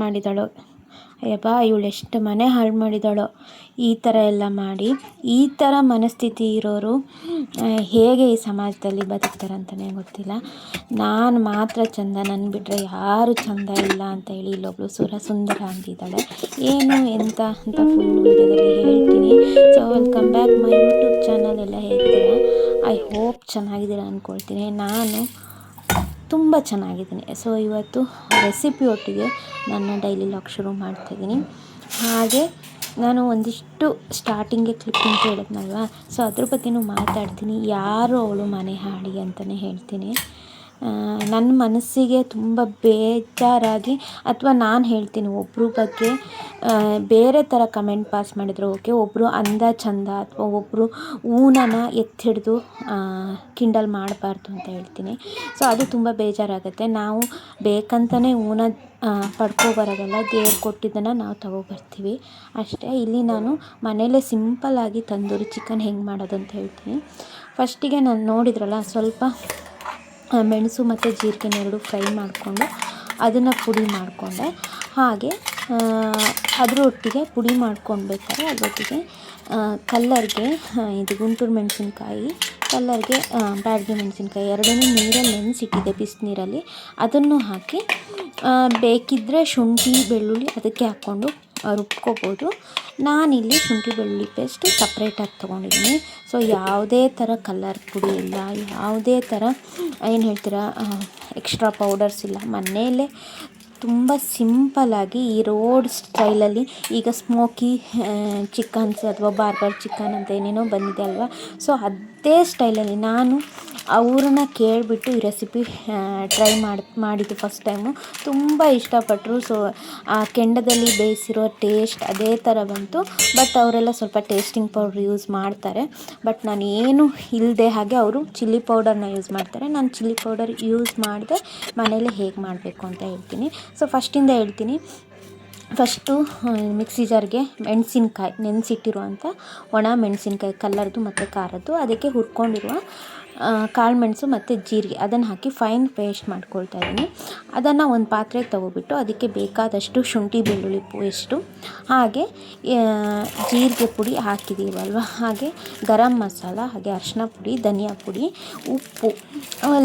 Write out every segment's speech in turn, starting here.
ಮಾಡಿದಳು. ಅಯ್ಯಪ್ಪ ಇವಳು ಎಷ್ಟು ಮನೆ ಹಾಳು ಮಾಡಿದಳೋ. ಈ ಥರ ಎಲ್ಲ ಮಾಡಿ ಈ ಥರ ಮನಸ್ಥಿತಿ ಇರೋರು ಹೇಗೆ ಈ ಸಮಾಜದಲ್ಲಿ ಬದುಕ್ತಾರಂತಲೇ ಗೊತ್ತಿಲ್ಲ. ನಾನು ಮಾತ್ರ ಚಂದ, ನನ್ನ ಬಿಟ್ಟರೆ ಯಾರು ಚಂದ ಇಲ್ಲ ಅಂತ ಹೇಳಿ ಇಲ್ಲೊಬ್ಳು ಸುಂದರ ಅಂತಿದ್ದಾಳೆ. ಏನು ಎಂತ ಅಂತ ಫುಲ್ ವಿಡಿಯೋದಲ್ಲಿ ಹೇಳ್ತೀನಿ. So welcome back my YouTube channel. ಎಲ್ಲ ಹೇಗಿದ್ದೀರಾ? ಐ ಹೋಪ್ ಚೆನ್ನಾಗಿದ್ದೀರಾ ಅಂದ್ಕೊಳ್ತೀನಿ. ನಾನು ತುಂಬ ಚೆನ್ನಾಗಿದ್ದೀನಿ. ಸೊ ಇವತ್ತು ರೆಸಿಪಿ ಒಟ್ಟಿಗೆ ನನ್ನ ಡೈಲಿ ಲಾಗ್ ಶುರು ಮಾಡ್ತಾಯಿದ್ದೀನಿ. ಹಾಗೆ ನಾನು ಒಂದಿಷ್ಟು ಸ್ಟಾರ್ಟಿಂಗ್ಗೆ ಕ್ಲಿಪ್ಪಿಂಗ್ ಹೇಳಿದ್ನಲ್ವ, ಸೊ ಅದ್ರ ಬಗ್ಗೆನೂ ಮಾತಾಡ್ತೀನಿ. ಯಾರು ಅವಳು ಮನೆ ಹಾಳಿ ಅಂತಲೇ ಹೇಳ್ತೀನಿ. ನನ್ನ ಮನಸ್ಸಿಗೆ ತುಂಬ ಬೇಜಾರಾಗಿ, ಅಥವಾ ನಾನು ಹೇಳ್ತೀನಿ ಒಬ್ಬರ ಬಗ್ಗೆ ಬೇರೆ ಥರ ಕಮೆಂಟ್ ಪಾಸ್ ಮಾಡಿದ್ರು ಓಕೆ, ಒಬ್ಬರು ಅಂದ ಚಂದ ಅಥವಾ ಒಬ್ಬರು ಊನನ ಎತ್ತಿಡಿದು ಕಿಂಡಲ್ ಮಾಡಬಾರ್ದು ಅಂತ ಹೇಳ್ತೀನಿ. ಸೊ ಅದು ತುಂಬ ಬೇಜಾರಾಗುತ್ತೆ. ನಾವು ಬೇಕಂತಲೇ ಊನ ಪಡ್ಕೊಬರೋದಲ್ಲ, ದೇವ್ರು ಕೊಟ್ಟಿದ್ದನ್ನು ನಾವು ತಗೊಬರ್ತೀವಿ ಅಷ್ಟೇ. ಇಲ್ಲಿ ನಾನು ಮನೇಲೇ ಸಿಂಪಲ್ಲಾಗಿ ತಂದೂರಿ ಚಿಕನ್ ಹೆಂಗೆ ಮಾಡೋದು ಅಂತ ಹೇಳ್ತೀನಿ. ಫಸ್ಟಿಗೆ ನಾನು ನೋಡಿದ್ರಲ್ಲ, ಸ್ವಲ್ಪ ಮೆಣಸು ಮತ್ತು ಜೀರಿಗೆನ ಎರಡು ಫ್ರೈ ಮಾಡಿಕೊಂಡು ಅದನ್ನು ಪುಡಿ ಮಾಡಿಕೊಂಡೆ. ಹಾಗೆ ಅದರೊಟ್ಟಿಗೆ ಪುಡಿ ಮಾಡ್ಕೊಳ್ಬೇಕಾದ್ರೆ ಅದರೊಟ್ಟಿಗೆ ಕಲ್ಲರ್ಗೆ ಇದು ಗುಂಟೂರು ಮೆಣಸಿನ್ಕಾಯಿ, ಕಲ್ಲರ್ಗೆ ಬ್ಯಾಡಗಿ ಮೆಣಸಿನ್ಕಾಯಿ ಎರಡನ್ನೂ ನೀರಲ್ಲಿ ನೆನೆಸಿಟ್ಟಿದ್ದೆ, ಬಿಸಿನೀರಲ್ಲಿ. ಅದನ್ನು ಹಾಕಿ ಬೇಕಿದ್ದರೆ ಶುಂಠಿ ಬೆಳ್ಳುಳ್ಳಿ ಅದಕ್ಕೆ ಹಾಕ್ಕೊಂಡು ರುಬ್ಕೋಬೋದು. ನಾನಿಲ್ಲಿ ಶುಂಠಿ ಬೆಳ್ಳುಳ್ಳಿ ಪೇಸ್ಟ್ ಸಪ್ರೇಟಾಗಿ ತೊಗೊಂಡಿದ್ದೀನಿ. ಸೊ ಯಾವುದೇ ಥರ ಕಲ್ಲರ್ ಪುಡಿ ಇಲ್ಲ, ಯಾವುದೇ ಥರ ಏನು ಹೇಳ್ತೀರಾ ಎಕ್ಸ್ಟ್ರಾ ಪೌಡರ್ಸ್ ಇಲ್ಲ. ಮನೆಯಲ್ಲೇ ತುಂಬ ಸಿಂಪಲ್ಲಾಗಿ ಈ ರೋಡ್ ಸ್ಟೈಲಲ್ಲಿ ಈಗ ಸ್ಮೋಕಿ ಚಿಕನ್ಸ್ ಅಥವಾ ಬಾರ್ಬರ್ ಚಿಕನ್ ಅಂತ ಏನೇನೋ ಬಂದಿದೆ ಅಲ್ವಾ, ಸೊ ಅದೇ ಸ್ಟೈಲಲ್ಲಿ ನಾನು ಅವ್ರನ್ನ ಕೇಳಿಬಿಟ್ಟು ಈ ರೆಸಿಪಿ ಟ್ರೈ ಮಾಡಿದ್ದು ಫಸ್ಟ್ ಟೈಮು. ತುಂಬ ಇಷ್ಟಪಟ್ಟರು. ಸೊ ಆ ಕೆಂಡದಲ್ಲಿ ಬೇಯಿಸಿರೋ ಟೇಸ್ಟ್ ಅದೇ ಥರ ಬಂತು. ಬಟ್ ಅವರೆಲ್ಲ ಸ್ವಲ್ಪ ಟೇಸ್ಟಿಂಗ್ ಪೌಡ್ರ್ ಯೂಸ್ ಮಾಡ್ತಾರೆ. ಬಟ್ ನಾನು ಏನು ಇಲ್ಲದೆ ಹಾಗೆ ಅವರು ಚಿಲ್ಲಿ ಪೌಡರ್ನ ಯೂಸ್ ಮಾಡ್ತಾರೆ. ನಾನು ಚಿಲ್ಲಿ ಪೌಡರ್ ಯೂಸ್ ಮಾಡಿದೆ ಮನೇಲಿ ಹೇಗೆ ಮಾಡಬೇಕು ಅಂತ ಹೇಳ್ತೀನಿ. ಸೊ ಫಸ್ಟಿಂದ ಹೇಳ್ತೀನಿ. ಫಸ್ಟು ಮಿಕ್ಸಿ ಜಾರ್ಗೆ ಮೆಣಸಿನ್ಕಾಯಿ, ನೆನೆಸಿಟ್ಟಿರುವಂಥ ಒಣ ಮೆಣಸಿನ್ಕಾಯಿ ಕಲ್ಲರ್ದು ಮತ್ತು ಖಾರದ್ದು, ಅದಕ್ಕೆ ಹುರ್ಕೊಂಡಿರುವ ಕಾಳು ಮೆಣಸು ಮತ್ತು ಜೀರಿಗೆ ಅದನ್ನು ಹಾಕಿ ಫೈನ್ ಪೇಸ್ಟ್ ಮಾಡ್ಕೊಳ್ತಾ ಇದ್ದೀನಿ. ಅದನ್ನು ಒಂದು ಪಾತ್ರೆಗೆ ತೊಗೊಬಿಟ್ಟು ಅದಕ್ಕೆ ಬೇಕಾದಷ್ಟು ಶುಂಠಿ ಬೆಳ್ಳುಳ್ಳಿ ಪೇಸ್ಟು, ಹಾಗೆ ಜೀರಿಗೆ ಪುಡಿ ಹಾಕಿದ್ದೀವಲ್ವ, ಹಾಗೆ ಗರಂ ಮಸಾಲ, ಹಾಗೆ ಅರಿಶಿನ ಪುಡಿ, ಧನಿಯಾ ಪುಡಿ, ಉಪ್ಪು,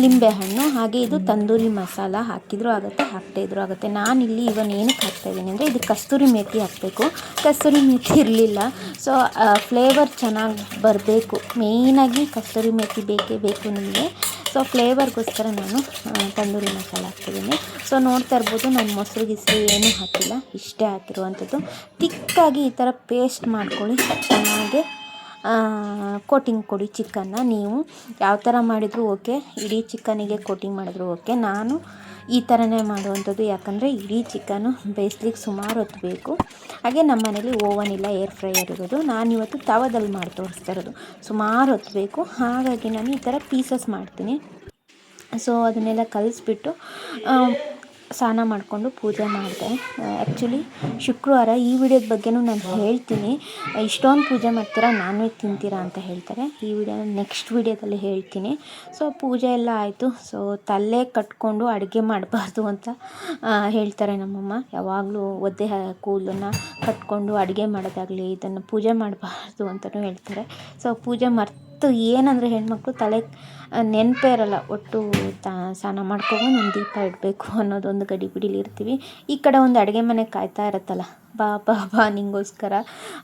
ಲಿಂಬೆಹಣ್ಣು, ಹಾಗೆ ಇದು ತಂದೂರಿ ಮಸಾಲ ಹಾಕಿದರೂ ಆಗುತ್ತೆ, ಹಾಕದೇ ಇದ್ರೂ ಆಗುತ್ತೆ. ನಾನಿಲ್ಲಿ ಇವನ್ ಏನಕ್ಕೆ ಹಾಕ್ತಾಯಿದ್ದೀನಿ ಅಂದರೆ ಇದು ಕಸ್ತೂರಿ ಮೇಥಿ ಹಾಕಬೇಕು. ಕಸ್ತೂರಿ ಮೇಥಿ ಇರಲಿಲ್ಲ. ಸೊ ಫ್ಲೇವರ್ ಚೆನ್ನಾಗಿ ಬರಬೇಕು, ಮೇಯ್ನಾಗಿ ಕಸ್ತೂರಿ ಮೇಥಿ ಬೇಕೇ ಬೇಕು ನಿಮಗೆ. ಸೊ ಫ್ಲೇವರ್ಗೋಸ್ಕರ ನಾನು ತಂದೂರಿ ಮಸಾಲ ಹಾಕ್ತಿದ್ದೀನಿ. ಸೊ ನೋಡ್ತಾ ಇರ್ಬೋದು, ನಾನು ಮೊಸರು ಗಿಸ್ರು ಏನೂ ಹಾಕಿಲ್ಲ, ಇಷ್ಟೇ ಹಾಕಿರುವಂಥದ್ದು. ತಿಕ್ಕಾಗಿ ಈ ಥರ ಪೇಸ್ಟ್ ಮಾಡ್ಕೊಳ್ಳಿ, ಚೆನ್ನಾಗಿ ಕೋಟಿಂಗ್ ಕೊಡಿ ಚಿಕನ್ನ. ನೀವು ಯಾವ ಥರ ಮಾಡಿದರೂ ಓಕೆ, ಇಡೀ ಚಿಕನಿಗೆ ಕೋಟಿಂಗ್ ಮಾಡಿದ್ರು ಓಕೆ. ನಾನು ಈ ಥರನೇ ಮಾಡುವಂಥದ್ದು, ಯಾಕಂದರೆ ಇಡೀ ಚಿಕನ್ನು ಬೇಯಿಸ್ಲಿಕ್ಕೆ ಸುಮಾರು ಹೊತ್ತು ಬೇಕು. ಹಾಗೆ ನಮ್ಮ ಮನೇಲಿ ಓವನ್ ಇಲ್ಲ, ಏರ್ ಫ್ರೈಯರ್ ಇರೋದು. ನಾನಿವತ್ತು ತವದಲ್ಲಿ ಮಾಡಿ ತೋರಿಸ್ತಾ ಇರೋದು, ಸುಮಾರು ಹೊತ್ತು ಬೇಕು. ಹಾಗಾಗಿ ನಾನು ಈ ಥರ ಪೀಸಸ್ ಮಾಡ್ತೀನಿ. ಸೊ ಅದನ್ನೆಲ್ಲ ಕಲಿಸ್ಬಿಟ್ಟು ಸ್ನಾನ ಮಾಡಿಕೊಂಡು ಪೂಜೆ ಮಾಡಿದೆ. ಆ್ಯಕ್ಚುಲಿ ಶುಕ್ರವಾರ ಈ ವಿಡಿಯೋದ ಬಗ್ಗೆನೂ ನಾನು ಹೇಳ್ತೀನಿ. ಇಷ್ಟೊಂದು ಪೂಜೆ ಮಾಡ್ತೀರಾ, ನಾನ್ ವೆಜ್ ತಿಂತೀರಾ ಅಂತ ಹೇಳ್ತಾರೆ. ಈ ವಿಡಿಯೋನ ನೆಕ್ಸ್ಟ್ ವಿಡಿಯೋದಲ್ಲಿ ಹೇಳ್ತೀನಿ. ಸೊ ಪೂಜೆ ಎಲ್ಲ ಆಯಿತು. ಸೊ ತಲೆ ಕಟ್ಕೊಂಡು ಅಡುಗೆ ಮಾಡಬಾರ್ದು ಅಂತ ಹೇಳ್ತಾರೆ ನಮ್ಮಮ್ಮ. ಯಾವಾಗಲೂ ಒದ್ದೆ ಕೂದಲನ್ನು ಕಟ್ಕೊಂಡು ಅಡುಗೆ ಮಾಡೋದಾಗಲಿ, ಇದನ್ನು ಪೂಜೆ ಮಾಡಬಾರ್ದು ಅಂತಲೂ ಹೇಳ್ತಾರೆ. ಸೊ ಪೂಜೆ ಏನಂದರೆ ಹೆಣ್ಮಕ್ಳು ತಲೆ ನೆನಪೇ ಇರಲ್ಲ, ಒಟ್ಟು ಸ್ನಾನ ಮಾಡ್ಕೊಂಡು ಒಂದು ದೀಪ ಇಡಬೇಕು ಅನ್ನೋದೊಂದು ಗಡಿಬಿಡಿಲಿ ಇರ್ತೀವಿ. ಈ ಕಡೆ ಒಂದು ಅಡುಗೆ ಮನೆ ಕಾಯ್ತಾ ಇರುತ್ತಲ್ಲ, ಬಾ ನಿಂಗೋಸ್ಕರ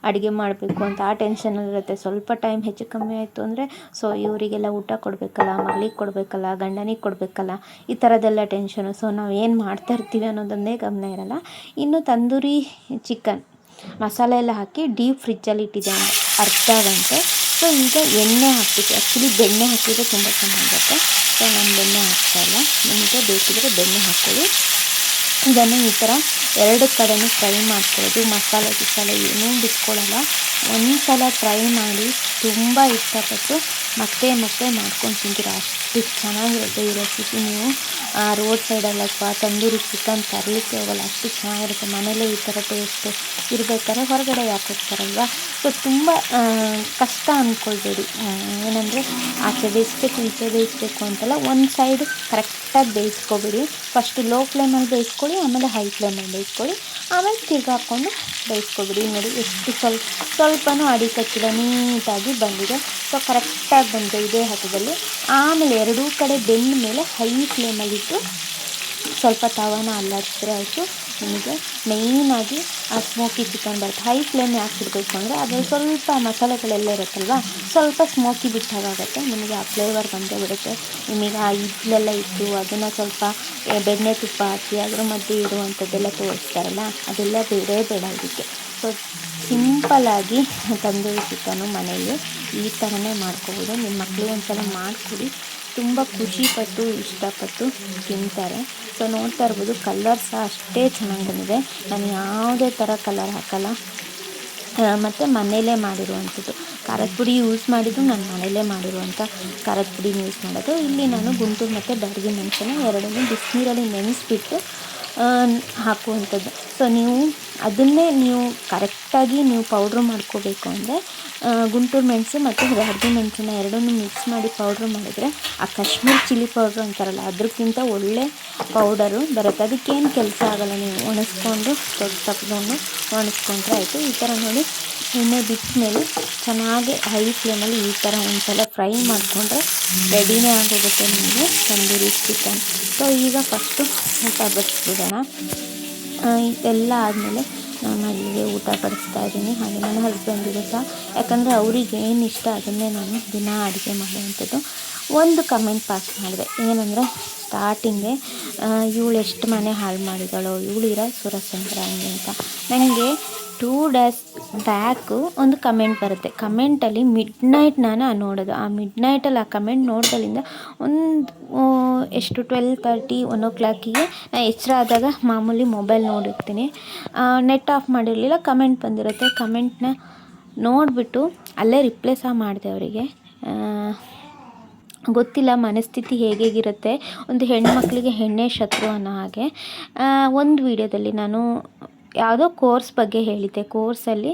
ಅಡುಗೆ ಮಾಡಬೇಕು ಅಂತ ಆ ಟೆನ್ಷನಲ್ಲಿರುತ್ತೆ. ಸ್ವಲ್ಪ ಟೈಮ್ ಹೆಚ್ಚು ಕಮ್ಮಿ ಆಯಿತು ಅಂದರೆ ಸೊ ಇವರಿಗೆಲ್ಲ ಊಟ ಕೊಡಬೇಕಲ್ಲ, ಮಗಳಿಗೆ ಕೊಡಬೇಕಲ್ಲ, ಗಂಡನಿಗೆ ಕೊಡಬೇಕಲ್ಲ, ಈ ಥರದ್ದೆಲ್ಲ ಟೆನ್ಷನು. ಸೊ ನಾವು ಏನು ಮಾಡ್ತಾ ಇರ್ತೀವಿ ಅನ್ನೋದನ್ನೇ ಗಮನ ಇರಲ್ಲ. ಇನ್ನು ತಂದೂರಿ ಚಿಕನ್ ಮಸಾಲೆ ಎಲ್ಲ ಹಾಕಿ ಡೀಪ್ ಫ್ರಿಜ್ಜಲ್ಲಿ ಇಟ್ಟಿದ್ದೆ ಒಂದು ಅರ್ಧ ಗಂಟೆ. ಸೊ ಈಗ ಎಣ್ಣೆ ಹಾಕ್ಬಿಟ್ಟು, ಆ್ಯಕ್ಚುಲಿ ಬೆಣ್ಣೆ ಹಾಕಿದರೆ ತುಂಬ ಚೆನ್ನಾಗಿರುತ್ತೆ. ಸೊ ನಾನು ಬೆಣ್ಣೆ ಹಾಕ್ತಾಯಿಲ್ಲ, ನಿಮಗೆ ಬೇಕಿದ್ರೆ ಬೆಣ್ಣೆ ಹಾಕ್ಕೊಳ್ಳಿ. ಇದನ್ನು ಈ ಥರ ಎರಡು ಕಡೆಯೂ ಫ್ರೈ ಮಾಡ್ಕೊಳ್ಳೋದು. ಮಸಾಲೆ ಏನೂ ಬಿಟ್ಕೊಳ್ಳಲ್ಲ. ಒಂದು ಸಲ ಟ್ರೈ ಮಾಡಿ, ತುಂಬ ಇಷ್ಟಪಟ್ಟು ಮತ್ತೆ ಮಾಡ್ಕೊಂಡು ತಿಂತೀರ, ಅಷ್ಟು ಚೆನ್ನಾಗಿರುತ್ತೆ ಈ ರೆಸಿಪಿ. ನೀವು ರೋಡ್ ಸೈಡಲ್ಲಿ ಅಥವಾ ತಂದೂರಿ ಚಿಕನ್ ತರಲಿಕ್ಕೆ ಹೋಗಲ್ಲ, ಅಷ್ಟು ಚೆನ್ನಾಗಿರುತ್ತೆ. ಮನೇಲೇ ಈ ಥರ ಟೇಸ್ಟ್ ಇರಬೇಕಾದ್ರೆ ಹೊರಗಡೆ ಯಾಕೆ ಹೋಗ್ತಾರಲ್ವ. ಸೊ ತುಂಬ ಕಷ್ಟ ಅಂದ್ಕೊಳ್ಬೇಡಿ, ಏನಂದರೆ ಆಚೆ ಬೇಯಿಸ್ಬೇಕು ಈಚೆ ಬೇಯಿಸ್ಬೇಕು ಅಂತಲ್ಲ, ಒಂದು ಸೈಡ್ ಕರೆಕ್ಟಾಗಿ ಬೇಯಿಸ್ಕೊಬೇಡಿ. ಫಸ್ಟು ಲೋ ಫ್ಲೇಮಲ್ಲಿ ಬೇಯಿಸ್ಕೊಳ್ಳಿ, ಆಮೇಲೆ ಹೈ ಫ್ಲೇಮಲ್ಲಿ ಬೇಯಿಸ್ಕೊಳ್ಳಿ. ಬೇಯಿಸ್ಕೊಳ್ಳಿ. ಆಮೇಲೆ ತಿರ್ಗಿ ಹಾಕ್ಕೊಂಡು ಬೇಯಿಸ್ಕೊಬಿಡಿ. ನೋಡಿ ಎಷ್ಟು ಸ್ವಲ್ಪನೂ ಅಡಿ ಕಚ್ಚಿಲ್ಲ, ನೀಟಾಗಿ ಬಂದಿದೆ. ಸೊ ಕರೆಕ್ಟಾಗಿ ಬಂದಿದೆ ಇದೇ ಹದದಲ್ಲಿ. ಆಮೇಲೆ ಎರಡೂ ಕಡೆ ಬೆಂದ ಮೇಲೆ ಹೈ ಫ್ಲೇಮಲ್ಲಿಟ್ಟು ಸ್ವಲ್ಪ ತವಾನ ಅಲ್ಲಾಡಿಸಿದ್ರೆ ಆಯಿತು. ನಿಮಗೆ ಮೇಯ್ನಾಗಿ ಆ ಸ್ಮೋಕಿ ಚಿಕನ್ ಬರುತ್ತೆ. ಹೈ ಫ್ಲೇಮ್ ಯಾಕೆ ಇಡಬೇಕು ಅಂದರೆ ಅದರಲ್ಲಿ ಸ್ವಲ್ಪ ಮಸಾಲೆಗಳೆಲ್ಲ ಇರುತ್ತಲ್ವ, ಸ್ವಲ್ಪ ಸ್ಮೋಕಿ ಬಿಟ್ಟಾಗುತ್ತೆ. ನಿಮಗೆ ಆ ಫ್ಲೇವರ್ ಬಂದೇ ಬಿಡುತ್ತೆ. ನಿಮಗೆ ಆ ಇಡ್ಲೆಲ್ಲ ಇಟ್ಟು ಅದನ್ನು ಸ್ವಲ್ಪ ಬೆಣ್ಣೆ ತುಪ್ಪ ಹಾಕಿ ಅದ್ರ ಮಧ್ಯೆ ಇಡುವಂಥದ್ದೆಲ್ಲ ತೋರಿಸ್ತಾರಲ್ಲ, ಅದೆಲ್ಲ ಬೇಡ ಇದಕ್ಕೆ. ಸೊ ಸಿಂಪಲ್ಲಾಗಿ ತಂದೂರಿ ಚಿಕನ್ನು ಮನೆಯಲ್ಲಿ ಈ ಥರನೇ ಮಾಡ್ಕೋಬೋದು. ನಿಮ್ಮ ಮಕ್ಕಳಿಗೆ ಒಂದ್ಸಲ ಮಾಡಿಕೊಡಿ, ತುಂಬ ಖುಷಿಪಟ್ಟು ಇಷ್ಟಪಟ್ಟು ತಿಂತಾರೆ. ಸೊ ನೋಡ್ತಾ ಇರ್ಬೋದು, ಕಲರ್ ಸಹ ಅಷ್ಟೇ ಚೆನ್ನಾಗಿ ಬಂದಿದೆ. ನಾನು ಯಾವುದೇ ಥರ ಕಲರ್ ಹಾಕಲ್ಲ, ಮತ್ತು ಮನೆಯಲ್ಲೇ ಮಾಡಿರುವಂಥದ್ದು ಖಾರದ ಪುಡಿ ಯೂಸ್ ಮಾಡಿದ್ದು. ನಾನು ಮನೆಯಲ್ಲೇ ಮಾಡಿರುವಂಥ ಖಾರದ ಪುಡಿನ ಯೂಸ್ ಮಾಡೋದು. ಇಲ್ಲಿ ನಾನು ಗುಂಟೂರು ಮತ್ತು ಬ್ಯಾಡಗಿ ಮೆಣಸನ್ನು ಎರಡನ್ನೂ ಬಿಸಿನೀರಲ್ಲಿ ನೆನೆಸ್ಬಿಟ್ಟು ಹಾಕುವಂಥದ್ದು. ಸೊ ಅದನ್ನೇ ನೀವು ಕರೆಕ್ಟಾಗಿ ಪೌಡ್ರ್ ಮಾಡ್ಕೋಬೇಕು ಅಂದರೆ ಗುಂಟೂರು ಮೆಣಸು ಮತ್ತು ಬ್ಯಾಡಗಿ ಮೆಣಸನ್ನ ಎರಡನ್ನೂ ಮಿಕ್ಸ್ ಮಾಡಿ ಪೌಡ್ರ್ ಮಾಡಿದರೆ ಆ ಕಾಶ್ಮೀರಿ ಚಿಲ್ಲಿ ಪೌಡ್ರ್ ಅಂತಾರಲ್ಲ, ಅದಕ್ಕಿಂತ ಒಳ್ಳೆ ಪೌಡರು ಬರುತ್ತೆ. ಅದಕ್ಕೇನು ಕೆಲಸ ಆಗೋಲ್ಲ, ನೀವು ಒಣಗಿಸ್ಕೊಂಡು ತಗೊಂಡು ಒಣಗಿಸ್ಕೊಂಡ್ರೆ ಆಯಿತು. ಈ ಥರ ನೋಡಿ ಎಣ್ಣೆ ಬಿಟ್ಟ ಮೇಲೆ ಚೆನ್ನಾಗಿ ಹೈ ಫ್ಲೇಮಲ್ಲಿ ಈ ಥರ ಒಂದ್ಸಲ ಫ್ರೈ ಮಾಡಿಕೊಂಡ್ರೆ ರೆಡಿನೇ ಆಗೋಗುತ್ತೆ ನಿಮಗೆ ತಂದೂರಿ ಚಿಕನ್. ಸೊ ಈಗ ಫಸ್ಟು ಊಟ ಬಡಿಸ್ಬಿಡೋಣ. ಇದೆಲ್ಲ ಆದಮೇಲೆ ನಾನು ಅಲ್ಲಿಗೆ ಊಟ ಬಡಿಸ್ತಾ ಇದ್ದೀನಿ. ಹಾಗೆ ನನ್ನ ಹಸ್ಬೆಂಡಿಗೂ ಸಹ, ಯಾಕಂದರೆ ಅವ್ರಿಗೆ ಏನು ಇಷ್ಟ ಅದನ್ನೇ ನಾನು ದಿನ ಅಡುಗೆ ಮಾಡುವಂಥದ್ದು. ಒಂದು ಕಮೆಂಟ್ ಪಾಸ್ ಮಾಡಿದೆ, ಏನಂದರೆ ಸ್ಟಾರ್ಟಿಂಗೆ ಇವಳು ಎಷ್ಟು ಮನೆ ಹಾಳು ಮಾಡಿದಳೋ, ಇವಳಿರ ಸುರಸಂದ್ರ ಹಂಗೆ ಅಂತ. ನನಗೆ 2 days ಬ್ಯಾಕು ಒಂದು ಕಮೆಂಟ್ ಬರುತ್ತೆ. ಕಮೆಂಟಲ್ಲಿ ಮಿಡ್ನೈಟ್ ನಾನು ನೋಡೋದು. ಆ ಮಿಡ್ನೈಟಲ್ಲಿ ಆ ಕಮೆಂಟ್ ನೋಡ್ದಲ್ಲಿಂದ ಒಂದು ಎಷ್ಟು 12:30 1 o'clock ನಾನು ಎಚ್ಚರ ಆದಾಗ ಮಾಮೂಲಿ ಮೊಬೈಲ್ ನೋಡಿರ್ತೀನಿ. ನೆಟ್ ಆಫ್ ಮಾಡಿರಲಿಲ್ಲ, ಕಮೆಂಟ್ ಬಂದಿರುತ್ತೆ. ಕಮೆಂಟ್ನ ನೋಡಿಬಿಟ್ಟು ಅಲ್ಲೇ ರಿಪ್ಲೈ ಸಹ ಮಾಡಿದೆ ಅವರಿಗೆ. ಗೊತ್ತಿಲ್ಲ ಮನಸ್ಥಿತಿ ಹೇಗಿರುತ್ತೆ, ಒಂದು ಹೆಣ್ಮಕ್ಳಿಗೆ ಹೆಣ್ಣೇ ಶತ್ರು ಅನ್ನೋ ಹಾಗೆ. ಒಂದು ವಿಡಿಯೋದಲ್ಲಿ ನಾನು ಯಾವುದೋ ಕೋರ್ಸ್ ಬಗ್ಗೆ ಹೇಳಿದ್ದೆ. ಕೋರ್ಸಲ್ಲಿ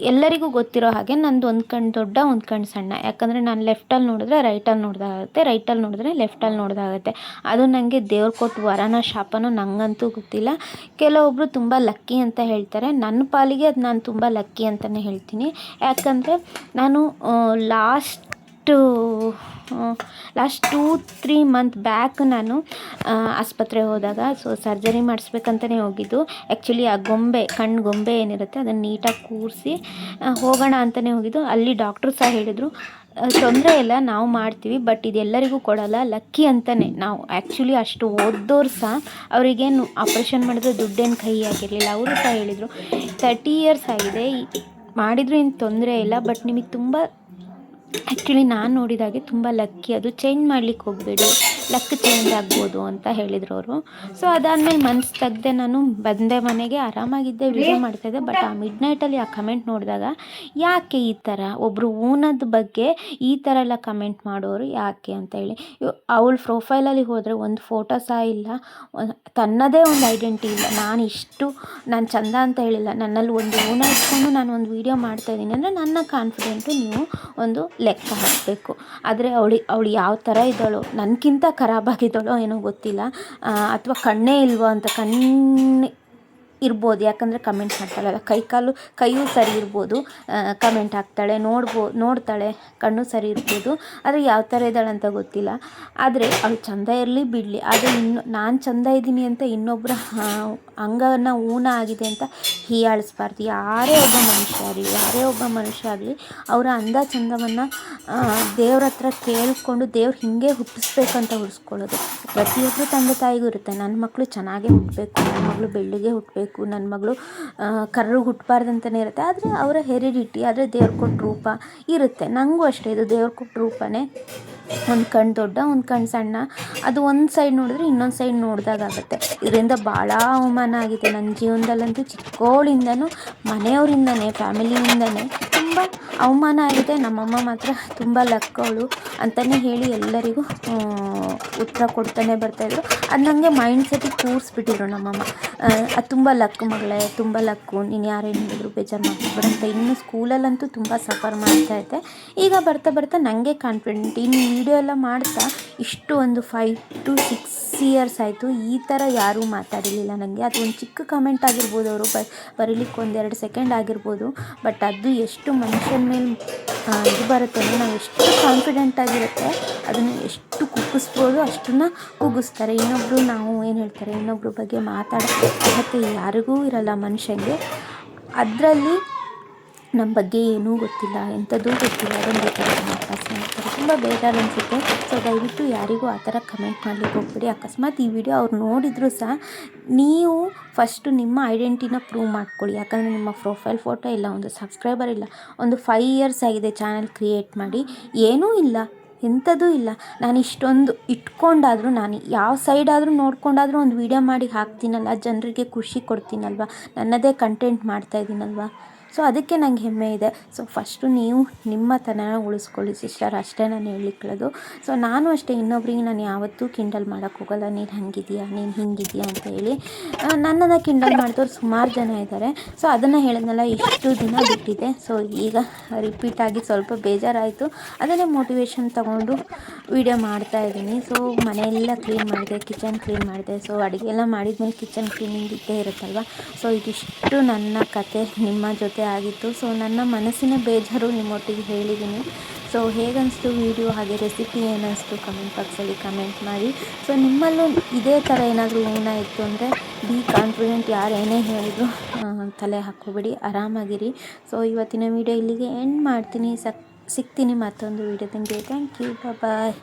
ಎಲ್ಲರಿಗೂ ಗೊತ್ತಿರೋ ಹಾಗೆ ನಂದು ಒಂದು ಕಣ್ಣು ದೊಡ್ಡ ಒಂದು ಕಣ್ಣು ಸಣ್ಣ. ಯಾಕಂದರೆ ನಾನು ಲೆಫ್ಟಲ್ಲಿ ನೋಡಿದ್ರೆ ರೈಟಲ್ಲಿ ನೋಡ್ದಾಗುತ್ತೆ, ರೈಟಲ್ಲಿ ನೋಡಿದ್ರೆ ಲೆಫ್ಟಲ್ಲಿ ನೋಡ್ದಾಗುತ್ತೆ. ಅದು ನನಗೆ ದೇವ್ರು ಕೊಟ್ಟು ವರನ ಶಾಪನೋ ನನಗಂತೂ ಗೊತ್ತಿಲ್ಲ. ಕೆಲವೊಬ್ಬರು ತುಂಬ ಲಕ್ಕಿ ಅಂತ ಹೇಳ್ತಾರೆ. ನನ್ನ ಪಾಲಿಗೆ ಅದು ನಾನು ತುಂಬ ಲಕ್ಕಿ ಅಂತಲೇ ಹೇಳ್ತೀನಿ. ಯಾಕಂದರೆ ನಾನು ಲಾಸ್ಟ್ 2-3 ಮಂತ್ ಬ್ಯಾಕ್ ನಾನು ಆಸ್ಪತ್ರೆಗೆ ಹೋದಾಗ ಸರ್ಜರಿ ಮಾಡಿಸ್ಬೇಕಂತಲೇ ಹೋಗಿದ್ದು. ಆ್ಯಕ್ಚುಲಿ ಆ ಕಣ್ಣು ಗೊಂಬೆ ಏನಿರುತ್ತೆ ಅದನ್ನು ನೀಟಾಗಿ ಕೂರಿಸಿ ಹೋಗೋಣ ಅಂತಲೇ ಹೋಗಿದ್ದು. ಅಲ್ಲಿ ಡಾಕ್ಟ್ರು ಸಹ ಹೇಳಿದರು, ತೊಂದರೆ ಇಲ್ಲ, ನಾವು ಮಾಡ್ತೀವಿ, ಬಟ್ ಇದೆಲ್ಲರಿಗೂ ಕೊಡೋಲ್ಲ, ಲಕ್ಕಿ ಅಂತಲೇ. ನಾವು ಆ್ಯಕ್ಚುಲಿ ಅಷ್ಟು ಓದ್ದೋರು ಸಹ ಅವರಿಗೇನು ಆಪ್ರೇಷನ್ ಮಾಡಿದ್ರೆ ದುಡ್ಡೇನು ಕೈ ಆಗಿರಲಿಲ್ಲ. ಅವರು ಸಹ ಹೇಳಿದರು 30 years ಆಗಿದೆ, ಮಾಡಿದರೂ ಏನು ತೊಂದರೆ ಇಲ್ಲ, ಬಟ್ ನಿಮಗೆ ತುಂಬ ಆ್ಯಕ್ಚುಲಿ ನಾನು ನೋಡಿದಾಗೆ ತುಂಬ ಲಕ್ಕಿ, ಅದು ಚೇಂಜ್ ಮಾಡ್ಲಿಕ್ಕೆ ಹೋಗಬೇಡಿ, ಲಕ್ ಚೇಂಜ್ ಆಗ್ಬೋದು ಅಂತ ಹೇಳಿದರು ಅವರು. ಸೊ ಅದಾದಮೇಲೆ ಮನಸ್ಸು ತೆಗ್ದೆ ನಾನು ಬಂದೆ ಮನೆಗೆ, ಆರಾಮಾಗಿದ್ದೆ, ವಿಡಿಯೋ ಮಾಡ್ತಾಯಿದ್ದೆ. ಬಟ್ ಆ ಮಿಡ್ನೈಟಲ್ಲಿ ಆ ಕಮೆಂಟ್ ನೋಡಿದಾಗ ಯಾಕೆ ಈ ಥರ ಒಬ್ಬರು ಊನದ ಬಗ್ಗೆ ಈ ಥರ ಎಲ್ಲ ಕಮೆಂಟ್ ಮಾಡೋರು ಯಾಕೆ ಅಂತ ಹೇಳಿ. ಅವಳ ಪ್ರೊಫೈಲಲ್ಲಿ ಹೋದರೆ ಒಂದು ಫೋಟೋ ಸಹ ಇಲ್ಲ, ತನ್ನದೇ ಒಂದು ಐಡೆಂಟಿ ಇಲ್ಲ. ನಾನು ಚಂದ ಅಂತ ಹೇಳಿಲ್ಲ, ನನ್ನಲ್ಲಿ ಒಂದು ಊನ ಇಟ್ಕೊಂಡು ನಾನು ಒಂದು ವೀಡಿಯೋ ಮಾಡ್ತಾಯಿದ್ದೀನಿ ಅಂದರೆ ನನ್ನ ಕಾನ್ಫಿಡೆಂಟು ನೀವು ಒಂದು ಲೆಕ್ಕ ಹಾಕಬೇಕು. ಆದರೆ ಅವಳು ಯಾವ ಥರ ಇದ್ದಾಳೋ, ನನಗಿಂತ ಖರಾಬಾಗಿದ್ದಾಳೋ ಏನೋ ಗೊತ್ತಿಲ್ಲ, ಅಥವಾ ಕಣ್ಣೇ ಇಲ್ವೋ ಅಂತ. ಕಣ್ಣು ಇರ್ಬೋದು, ಯಾಕಂದರೆ ಕಮೆಂಟ್ ಮಾಡ್ತಾಳಲ್ಲ. ಕೈಯೂ ಸರಿ ಇರ್ಬೋದು, ಕಮೆಂಟ್ ಹಾಕ್ತಾಳೆ, ನೋಡ್ತಾಳೆ, ಕಣ್ಣು ಸರಿ ಇರ್ಬೋದು. ಆದರೆ ಯಾವ ಥರ ಇದ್ದಾಳೆ ಅಂತ ಗೊತ್ತಿಲ್ಲ. ಆದರೆ ಅವಳು ಚಂದ ಇರಲಿ ಬಿಡಲಿ, ಆದರೆ ನಾನು ಚಂದ ಇದ್ದೀನಿ ಅಂತ ಇನ್ನೊಬ್ಬರ ಅಂಗನ ಊನ ಆಗಿದೆ ಅಂತ ಹೀಯಾಳಿಸ್ಬಾರ್ದು. ಯಾರೇ ಒಬ್ಬ ಮನುಷ್ಯ ಆಗಲಿ ಅವರ ಅಂದ ಚಂದವನ್ನು ದೇವ್ರ ಹತ್ರ ಕೇಳಿಕೊಂಡು ದೇವ್ರು ಹೀಗೆ ಹುಟ್ಟಿಸ್ಬೇಕಂತ ಹುಟ್ಟಿಸ್ಕೊಳ್ಳೋದು ಪ್ರತಿಯೊಬ್ಬರು ತಂದೆ ತಾಯಿಗೂ ಇರುತ್ತೆ. ನನ್ನ ಮಕ್ಕಳು ಚೆನ್ನಾಗೇ ಹುಟ್ಟಬೇಕು, ನನ್ನ ಮಗಳು ಬೆಳ್ಳಿಗೆ ಹುಟ್ಟಬೇಕು, ನನ್ನ ಮಗಳು ಕರ್ರಿಗೆ ಹುಟ್ಟಬಾರ್ದು ಅಂತಲೇ ಇರುತ್ತೆ. ಆದರೆ ಅವರ ಹೆರಿಡಿಟಿ, ಆದರೆ ದೇವ್ರು ಕೊಟ್ಟ ರೂಪ ಇರುತ್ತೆ. ನನಗೂ ಅಷ್ಟೇ, ಇದು ದೇವ್ರು ಕೊಟ್ಟ ರೂಪನೇ. ಒಂದು ಕಣ್ಣು ದೊಡ್ಡ, ಒಂದು ಕಣ್ಣು ಸಣ್ಣ, ಅದು ಒಂದು ಸೈಡ್ ನೋಡಿದ್ರೆ ಇನ್ನೊಂದು ಸೈಡ್ ನೋಡಿದಾಗುತ್ತೆ. ಇದರಿಂದ ಭಾಳ ಅವಮಾನ ಆಗಿದೆ ನನ್ನ ಜೀವನದಲ್ಲಂತೂ. ಚಿಕ್ಕವಳಿಂದನೂ, ಮನೆಯವರಿಂದನೇ, ಫ್ಯಾಮಿಲಿಯಿಂದನೇ ತುಂಬ ತುಂಬ ಅವಮಾನ ಆಗಿದೆ. ನಮ್ಮಮ್ಮ ಮಾತ್ರ ತುಂಬ ಲಕ್ ಅವಳು ಅಂತಲೇ ಹೇಳಿ ಎಲ್ಲರಿಗೂ ಉತ್ತರ ಕೊಡ್ತಾನೆ ಬರ್ತಾಯಿದ್ರು. ಅದು ನನಗೆ ಮೈಂಡ್ ಸೆಟ್ಟಿಗೆ ಕೂರಿಸ್ಬಿಟ್ಟಿದ್ರು ನಮ್ಮಮ್ಮ. ಅದು ತುಂಬ ಲಕ್ ಮಗಳೇ, ತುಂಬ ಲಕ್ಕು, ನೀನು ಯಾರೇನು ಹೇಳಿದ್ರು ಬೇಜಾರು ಮಾಡ್ಕೊಬೇಡ ಅಂತ. ಇನ್ನು ಸ್ಕೂಲಲ್ಲಂತೂ ತುಂಬ ಸಫರ್ ಮಾಡ್ತಾಯಿದ್ದೆ. ಈಗ ಬರ್ತಾ ಬರ್ತಾ ನನಗೆ ಕಾನ್ಫಿಡೆಂಟ್. ಇನ್ನು ವೀಡಿಯೋ ಎಲ್ಲ ಮಾಡ್ತಾ ಇಷ್ಟು ಒಂದು 5 to 6 ಇಯರ್ಸ್ ಆಯಿತು. ಈ ಥರ ಯಾರೂ ಮಾತಾಡಿರಲಿಲ್ಲ ನನಗೆ. ಅದು ಒಂದು ಚಿಕ್ಕ ಕಮೆಂಟ್ ಆಗಿರ್ಬೋದು, ಅವರು ಬರೀಲಿಕ್ಕೆ 1-2 ಸೆಕೆಂಡ್ ಆಗಿರ್ಬೋದು. ಬಟ್ ಅದು ಎಷ್ಟು ಮನುಷ್ಯನ ಮೇಲೆ ಇದು ಬರುತ್ತೆ ಅಂದರೆ, ನಾವು ಎಷ್ಟು ಕಾನ್ಫಿಡೆಂಟ್ ಆಗಿರುತ್ತೆ ಅದನ್ನು ಎಷ್ಟು ಕುಗ್ಗಿಸ್ಬೋದು ಅಷ್ಟನ್ನು ಕುಗ್ಗಿಸ್ತಾರೆ. ನಾವು ಏನು ಹೇಳ್ತಾರೆ, ಇನ್ನೊಬ್ಬರ ಬಗ್ಗೆ ಮಾತಾಡೋ ಅರ್ಹತೆ ಯಾರಿಗೂ ಇರಲ್ಲ ಮನುಷ್ಯನಿಗೆ. ಅದರಲ್ಲಿ ನಮ್ಮ ಬಗ್ಗೆ ಏನೂ ಗೊತ್ತಿಲ್ಲ, ಎಂಥದ್ದೂ ಗೊತ್ತಿಲ್ಲ, ಅದೊಂದು ಈ ಥರ ಪಾಸ್ ಮಾಡ್ತಾರೆ. ತುಂಬ ಬೇಜಾರು ಅನಿಸುತ್ತೆ. ಸೊ ದಯವಿಟ್ಟು ಯಾರಿಗೂ ಆ ಥರ ಕಮೆಂಟ್ ಮಾಡಲಿಕ್ಕೆ ಹೋಗ್ಬೇಡಿ. ಅಕಸ್ಮಾತ್ ಈ ವಿಡಿಯೋ ಅವ್ರು ನೋಡಿದರೂ ಸಹ ನೀವು ಫಸ್ಟು ನಿಮ್ಮ ಐಡೆಂಟಿಟಿನ ಪ್ರೂವ್ ಮಾಡ್ಕೊಳ್ಳಿ. ಯಾಕಂದರೆ ನಿಮ್ಮ ಪ್ರೊಫೈಲ್ ಫೋಟೋ ಇಲ್ಲ, ಒಂದು ಸಬ್ಸ್ಕ್ರೈಬರ್ ಇಲ್ಲ, ಒಂದು 5 ಇಯರ್ಸ್ ಆಗಿದೆ ಚಾನಲ್ ಕ್ರಿಯೇಟ್ ಮಾಡಿ, ಏನೂ ಇಲ್ಲ, ಎಂಥದ್ದೂ ಇಲ್ಲ. ನಾನು ಇಷ್ಟೊಂದು ಇಟ್ಕೊಂಡಾದರೂ, ನಾನು ಯಾವ ಸೈಡಾದರೂ ನೋಡ್ಕೊಂಡಾದರೂ ಒಂದು ವೀಡಿಯೋ ಮಾಡಿ ಹಾಕ್ತೀನಲ್ಲ, ಜನರಿಗೆ ಖುಷಿ ಕೊಡ್ತೀನಲ್ವ, ನನ್ನದೇ ಕಂಟೆಂಟ್ ಮಾಡ್ತಾಯಿದ್ದೀನಲ್ವ. ಸೊ ಅದಕ್ಕೆ ನಂಗೆ ಹೆಮ್ಮೆ ಇದೆ. ಸೊ ಫಸ್ಟು ನೀವು ನಿಮ್ಮ ತನನ ಉಳಿಸ್ಕೊಳ್ಳಿ ಸಿಸ್ಟರ್, ಅಷ್ಟೇ ನಾನು ಹೇಳಲಿಕ್ಕಿರೋದು. ಸೊ ನಾನು ಅಷ್ಟೇ, ಇನ್ನೊಬ್ರಿಗೆ ನಾನು ಯಾವತ್ತೂ ಕಿಂಡಲ್ ಮಾಡೋಕ್ಕೆ ಹೋಗಲ್ಲ. ನೀನು ಹಾಗಿದೆಯಾ, ನೀನು ಹಿಂಗಿದೆಯಾ ಅಂತ ಹೇಳಿ. ನನ್ನನ್ನು ಕಿಂಡಲ್ ಮಾಡಿದವ್ರು ಸುಮಾರು ಜನ ಇದ್ದಾರೆ. ಸೊ ಅದನ್ನು ಹೇಳಿದ್ನಲ್ಲ, ಇಷ್ಟು ದಿನ ಬಿಟ್ಟಿದೆ. ಸೊ ಈಗ ರಿಪೀಟಾಗಿ ಸ್ವಲ್ಪ ಬೇಜಾರಾಯಿತು. ಅದನ್ನೇ ಮೋಟಿವೇಶನ್ ತಗೊಂಡು ವೀಡಿಯೋ ಮಾಡ್ತಾಯಿದ್ದೀನಿ. ಸೊ ಮನೆಯೆಲ್ಲ ಕ್ಲೀನ್ ಮಾಡಿದೆ, ಕಿಚನ್ ಕ್ಲೀನ್ ಮಾಡಿದೆ. ಸೊ ಅಡುಗೆ ಎಲ್ಲ ಮಾಡಿದ್ಮೇಲೆ ಕಿಚನ್ ಕ್ಲೀನಿಂಗ್ ಇದ್ದೇ ಇರುತ್ತಲ್ವ. ಸೊ ಇದಿಷ್ಟು ನನ್ನ ಕತೆ ನಿಮ್ಮ ಜೊತೆ ಆಗಿತ್ತು. ಸೊ ನನ್ನ ಮನಸ್ಸಿನ ಬೇಜಾರು ನಿಮ್ಮೊಟ್ಟಿಗೆ ಹೇಳಿದ್ದೀನಿ. ಸೊ ಹೇಗನ್ನಿಸ್ತು ವೀಡಿಯೋ, ಹಾಗೆ ರೆಸಿಪಿ ಏನಿಸ್ತು ಕಮೆಂಟ್ ಬಾಕ್ಸಲ್ಲಿ ಕಮೆಂಟ್ ಮಾಡಿ. ಸೊ ನಿಮ್ಮಲ್ಲೂ ಇದೇ ಥರ ಏನಾದರೂ ಊನ ಇತ್ತು ಅಂದರೆ ಬಿ ಕಾನ್ಫಿಡೆಂಟ್, ಯಾರು ಏನೇ ಹೇಳಿದ್ರು ತಲೆ ಹಾಕ್ಕೋಬೇಡಿ, ಆರಾಮಾಗಿರಿ. ಸೊ ಇವತ್ತಿನ ವೀಡಿಯೋ ಇಲ್ಲಿಗೆ ಎಂಡ್ ಮಾಡ್ತೀನಿ. ಸಿಗ್ತೀನಿ ಮತ್ತೊಂದು ವೀಡಿಯೋದಂಗೆ. Thank you, bye.